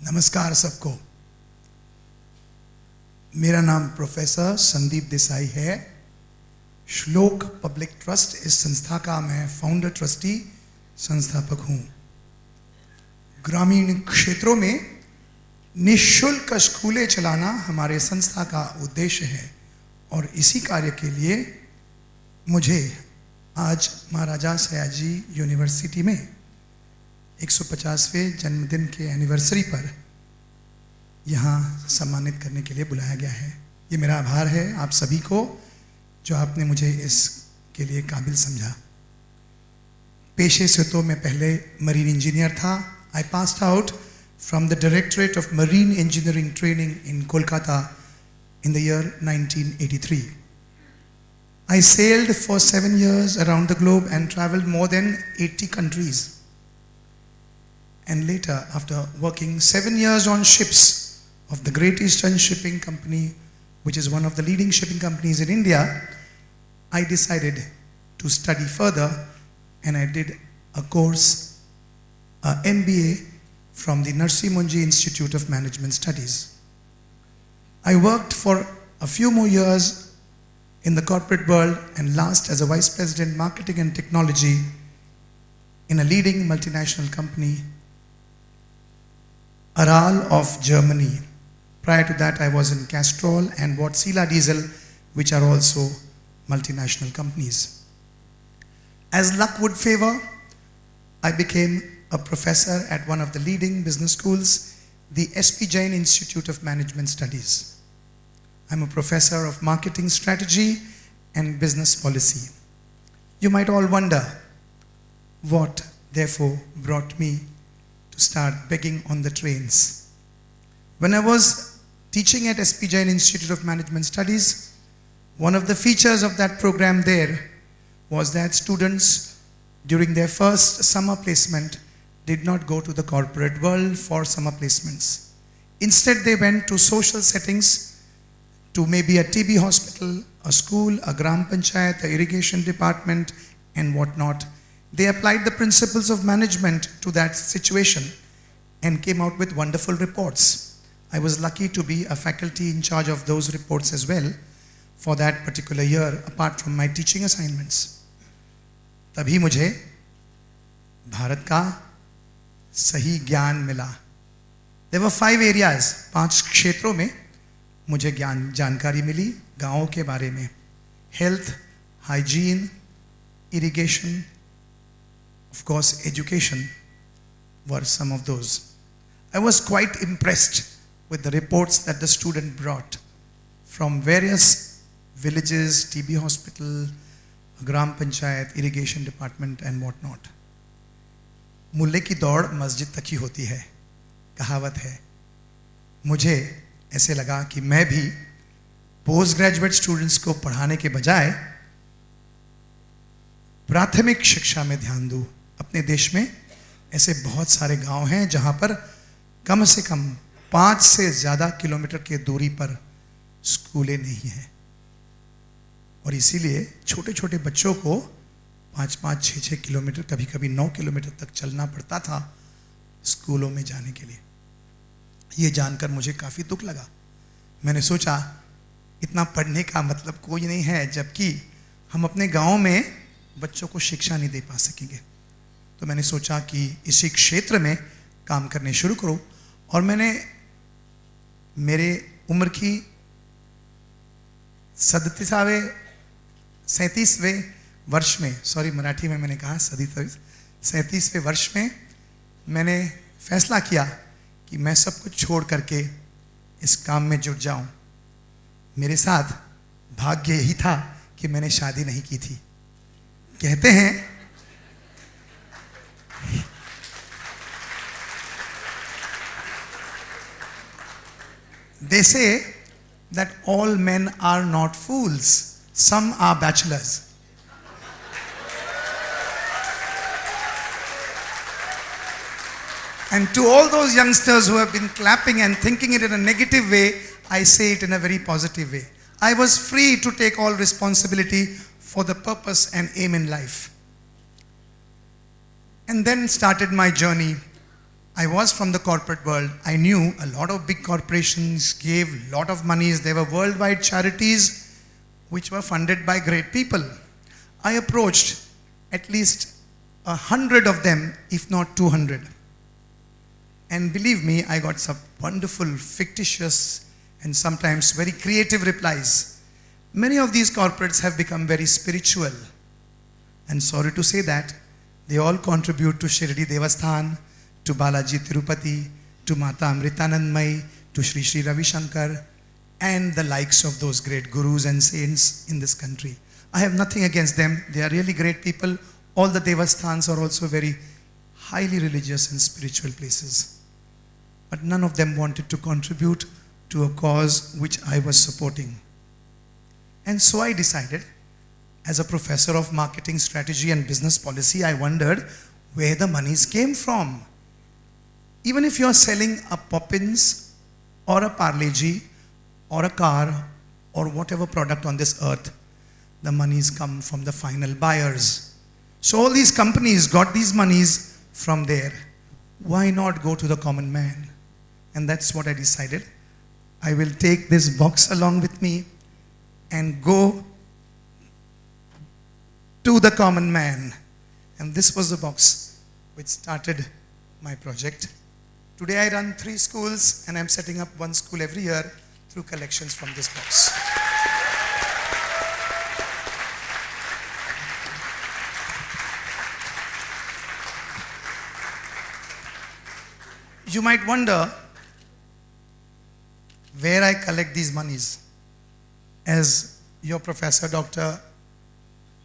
नमस्कार सबको। मेरा नाम प्रोफेसर संदीप देसाई है। श्लोक पब्लिक ट्रस्ट इस संस्था का मैं फाउंडर ट्रस्टी संस्थापक हूँ। ग्रामीण क्षेत्रों में निःशुल्क स्कूलें चलाना हमारे संस्था का उद्देश्य है और इसी कार्य के लिए मुझे आज महाराजा सयाजी यूनिवर्सिटी में 150वें जन्मदिन के एनिवर्सरी पर यहाँ सम्मानित करने के लिए बुलाया गया है। ये मेरा आभार है आप सभी को जो आपने मुझे इसके लिए काबिल समझा। पेशे से तो मैं पहले मरीन इंजीनियर था। I passed out from the directorate of marine engineering training in Kolkata in the year 1983. I sailed for 7 years around the globe and traveled more than 80 countries. And later, after working 7 years on ships of the Great Eastern Shipping Company, which is one of the leading shipping companies in India, I decided to study further and I did a course, a MBA from the Narsi Munji Institute of Management Studies. I worked for a few more years in the corporate world and last as a Vice President Marketing and Technology in a leading multinational company, Aral of Germany. Prior to that, I was in Castrol and Wärtsilä Diesel, which are also multinational companies. As luck would favor, I became a professor at one of the leading business schools, the SP Jain Institute of Management Studies. I'm a professor of marketing strategy and business policy. You might all wonder what therefore brought me to start begging on the trains. When I was teaching at SP Jain Institute of Management Studies, one of the features of that program there was that students during their first summer placement did not go to the corporate world for summer placements. Instead, they went to social settings, to maybe a TB hospital, a school, a gram panchayat, a irrigation department, and whatnot. They applied the principles of management to that situation and came out with wonderful reports. I was lucky to be a faculty in charge of those reports as well for that particular year, apart from my teaching assignments. तभी मुझे भारत का सही ज्ञान मिला. There were 5 areas, 5 क्षेत्रों में मुझे जानकारी मिली गाँवों के बारे में. Health, hygiene, irrigation, of course education were some of those. I was quite impressed with the reports that the student brought from various villages, TB hospital, gram panchayat, irrigation department and whatnot. मुल्ले की दौड़ मस्जिद तक ही होती है, कहावत है. मुझे ऐसे लगा कि मैं भी पोस्ट ग्रेजुएट स्टूडेंट्स को पढ़ाने के बजाय प्राथमिक शिक्षा में ध्यान दूं. अपने देश में ऐसे बहुत सारे गांव हैं जहां पर कम से कम 5 से ज़्यादा किलोमीटर की दूरी पर स्कूलें नहीं हैं और इसीलिए छोटे छोटे बच्चों को 5-5, 6-6 किलोमीटर, कभी कभी 9 किलोमीटर तक चलना पड़ता था स्कूलों में जाने के लिए. ये जानकर मुझे काफ़ी दुख लगा. मैंने सोचा इतना पढ़ने का मतलब कोई नहीं है जबकि हम अपने गांव में बच्चों को शिक्षा नहीं दे पा सकेंगे. तो मैंने सोचा कि इसी क्षेत्र में काम करने शुरू करूं और मैंने मेरे उम्र की 37वें वर्ष में, सॉरी मराठी में मैंने कहा 37वें वर्ष में मैंने फैसला किया कि मैं सब कुछ छोड़ करके इस काम में जुट जाऊं. मेरे साथ भाग्य यही था कि मैंने शादी नहीं की थी. कहते हैं they say that all men are not fools, some are bachelors. And to all those youngsters who have been clapping and thinking it in a negative way, I say it in a very positive way. I was free to take all responsibility for the purpose and aim in life. And then started my journey I was from the corporate world. I knew a lot of big corporations gave a lot of monies. There were worldwide charities which were funded by great people. I approached at least 100 of them, if not 200. And believe me, I got some wonderful, fictitious, and sometimes very creative replies. Many of these corporates have become very spiritual. And sorry to say that, they all contribute to Shirdi Devasthan, to Balaji Tirupati, to Mata Amritanandmayi, to Sri Sri Ravi Shankar, and the likes of those great gurus and saints in this country. I have nothing against them. They are really great people. All the Devasthans are also very highly religious and spiritual places. But none of them wanted to contribute to a cause which I was supporting. And so I decided, as a professor of marketing strategy and business policy, I wondered where the monies came from. Even if you're selling a Poppins or a Parle-G or a car or whatever product on this earth, the monies come from the final buyers. So all these companies got these monies from there. Why not go to the common man? And that's what I decided. I will take this box along with me and go to the common man. And this was the box which started my project. Today I run 3 schools and I'm setting up 1 school every year through collections from this box. You might wonder where I collect these monies. As your professor, Dr.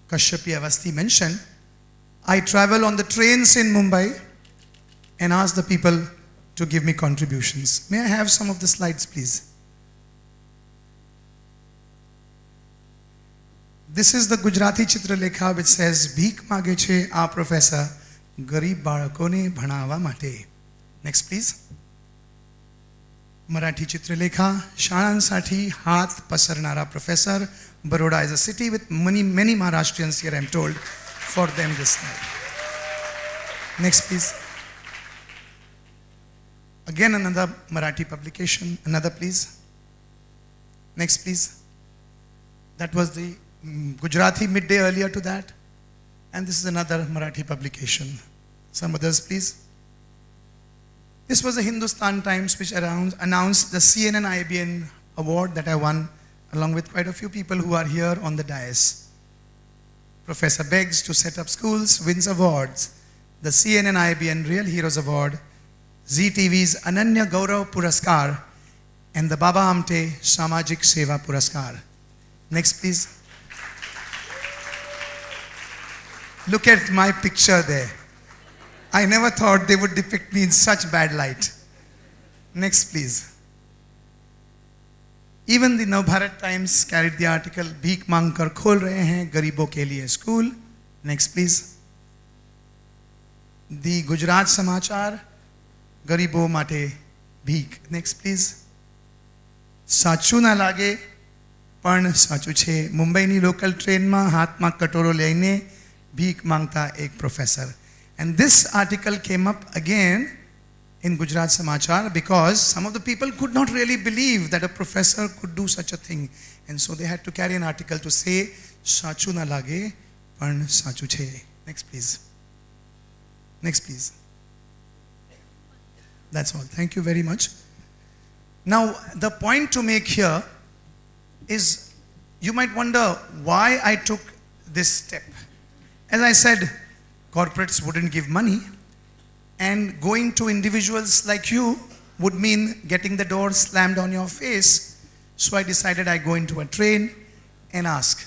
Kashyapi Avasthi mentioned, I travel on the trains in Mumbai and ask the people to give me contributions. May I have some of the slides, please? This is the Gujarati Chitralekha which says, Bhik mage che a professor, garib balakone bhanava mate. Next, please. Marathi Chitralekha, Shalanसाठी हात पसरणारा professor. Baroda is a city with many Maharashtrians here, I'm told. For them this slide. Next, please. Again, another Marathi publication. Another, please. Next, please. That was the Gujarati midday earlier to that. And this is another Marathi publication. Some others, please. This was the Hindustan Times which announced the CNN IBN award that I won along with quite a few people who are here on the dais. Professor begs to set up schools, wins awards. The CNN IBN Real Heroes Award, Zee TV's Ananya Gaurav Puraskar, and the Baba Amte Samajik Seva Puraskar. Next, please. Look at my picture there. I never thought they would depict me in such bad light. Next, please. Even the Navbharat Times carried the article, Bhik Mang Kar Khol Rahe Hain Garibon Ke Liye School. Next, please. The Gujarat Samachar, Garibo Mate Bhik. Next, please. Sachu na lage, પણ સાચું છે. મુંબઈની local ટ્રેનમાં હાથમાં કટોરો લઈને ભીખ માંગતા એક professor. And this article came up again in Gujarat Samachar because some of the people could not really believe that a professor could do such a thing. And so they had to carry an article to say, Sachu na lage, pan sachu che. Next, please. Next, please. That's all. Thank you very much. Now, the point to make here is, you might wonder why I took this step. As I said, corporates wouldn't give money, and going to individuals like you would mean getting the door slammed on your face. So I decided I'd go into a train and ask.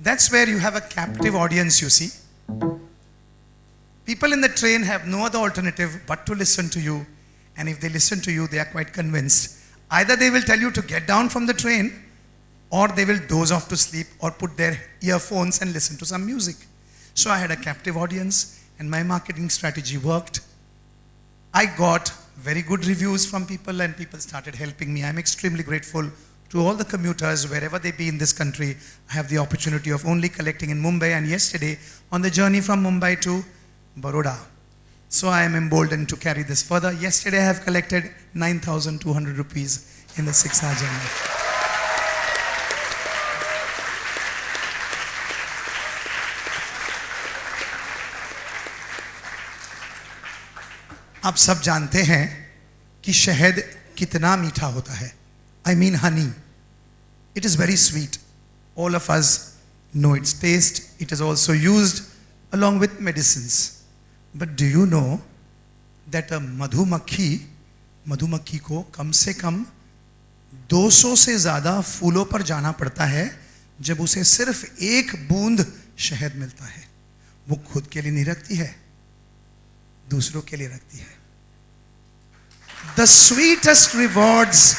That's where you have a captive audience, you see. People in the train have no other alternative but to listen to you. And if they listen to you, they are quite convinced. Either they will tell you to get down from the train, or they will doze off to sleep or put their earphones and listen to some music. So I had a captive audience and my marketing strategy worked. I got very good reviews from people and people started helping me. I'm extremely grateful to all the commuters, wherever they be in this country. I have the opportunity of only collecting in Mumbai, and yesterday on the journey from Mumbai to Baroda, So I am emboldened to carry this further. Yesterday I have collected 9,200 rupees in the 6-hour journey. आप सब जानते हैं कि शहद कितना मीठा होता है. I mean honey. It is very sweet. All of us know its taste. It is also used along with medicines. But do you know that a मधुमक्खी को कम से कम 200 से ज़्यादा फूलों पर जाना पड़ता है जब उसे सिर्फ एक बूंद शहद मिलता है. वो खुद के लिए नहीं रखती है, दूसरों के लिए रखती है. The sweetest rewards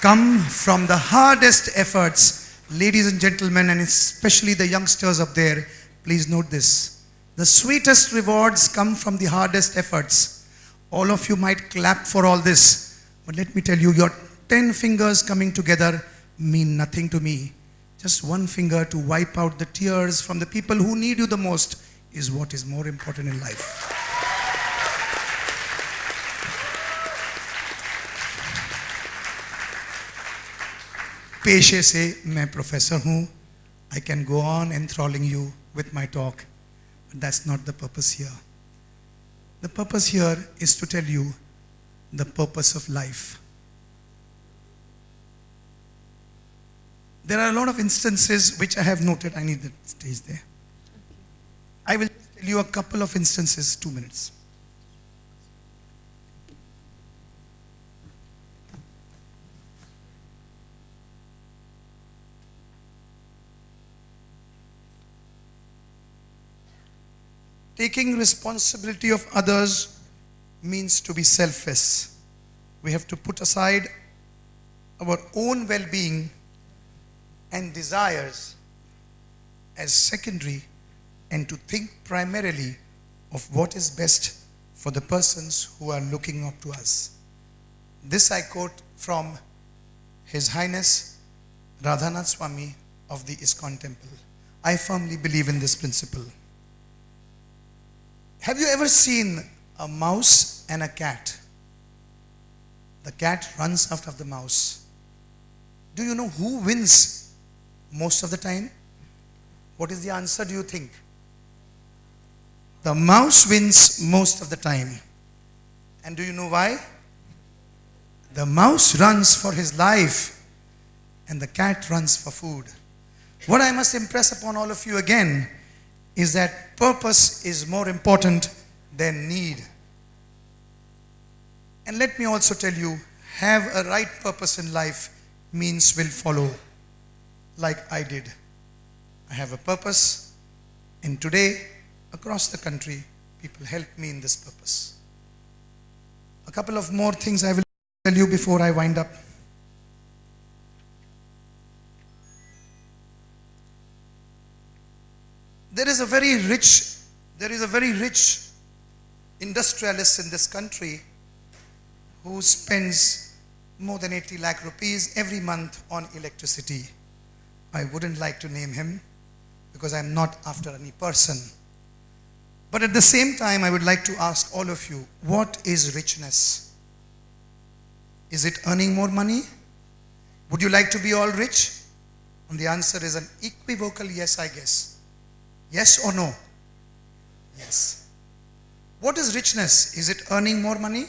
come from the hardest efforts. Ladies and gentlemen, and especially the youngsters up there, please note this. The sweetest rewards come from the hardest efforts. All of you might clap for all this, but let me tell you, your 10 fingers coming together mean nothing to me. Just one finger to wipe out the tears from the people who need you the most is what is more important in life. पेशे से मैं professor हूँ. I can go on enthralling you with my talk, but that's not the purpose here. The purpose here is to tell you the purpose of life. There are a lot of instances which I have noted. I need the stage there. I will tell you a couple of instances, 2 minutes. Taking responsibility of others means to be selfless. We have to put aside our own well-being and desires as secondary and to think primarily of what is best for the persons who are looking up to us. This I quote from His Highness Radhanath Swami of the ISKCON temple. I firmly believe in this principle. Have you ever seen a mouse and a cat? The cat runs after the mouse. Do you know who wins most of the time? What is the answer, do you think? The mouse wins most of the time. And do you know why? The mouse runs for his life and the cat runs for food. What I must impress upon all of you again is that purpose is more important than need. And let me also tell you, have a right purpose in life means will follow, like I did. I have a purpose, and today, across the country, people help me in this purpose. A couple of more things I will tell you before I wind up. There is a very rich industrialist in this country who spends more than 80 lakh rupees every month on electricity. I wouldn't like to name him because I'm not after any person. But at the same time, I would like to ask all of you, what is richness? Is it earning more money? Would you like to be all rich? And the answer is an equivocal yes, I guess. Yes or no? Yes. What is richness? Is it earning more money?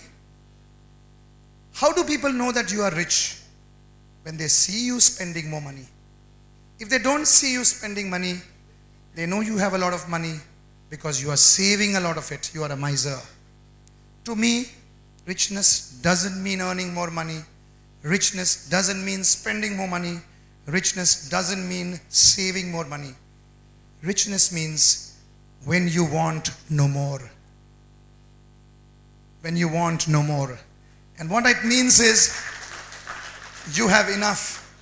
How do people know that you are rich? When they see you spending more money. If they don't see you spending money, they know you have a lot of money because you are saving a lot of it. You are a miser. To me, richness doesn't mean earning more money. Richness doesn't mean spending more money. Richness doesn't mean saving more money. Richness means when you want no more. When you want no more. And what it means is you have enough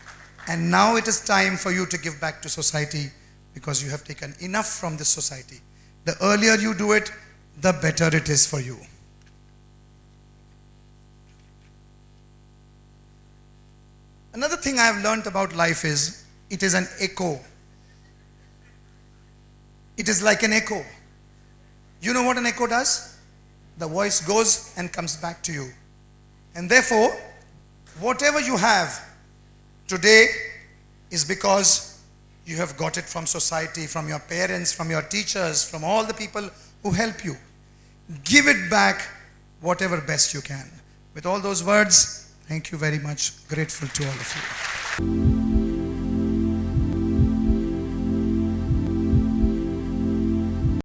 and now it is time for you to give back to society because you have taken enough from this society. The earlier you do it, the better it is for you. Another thing I have learnt about life is it is an echo. It is like an echo. You know what an echo does? the voice goes and comes back to you. And therefore, whatever you have today is because you have got it from society, from your parents, from your teachers, from all the people who help you. Give it back whatever best you can. With all those words, thank you very much. Grateful to all of you.